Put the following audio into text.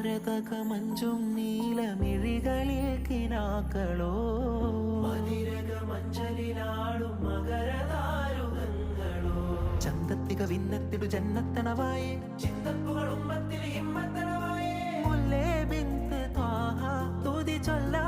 മരതക മഞ്ചും നീലമിഴികളിൽ കിനാക്കളോ മതിരക മഞ്ചലിലാടും മകരതാരുകങ്ങളോ ചന്തത്തിക വിന്നത്തിടു ജന്നത്തണവായേ ചിന്തപ്പുകൾ ഉമ്മത്തിൽ ഹിമ്മത്തണവായേ മുല്ലേ ബിന്ത് ത്വാഹ തുതി ചൊല്ലാ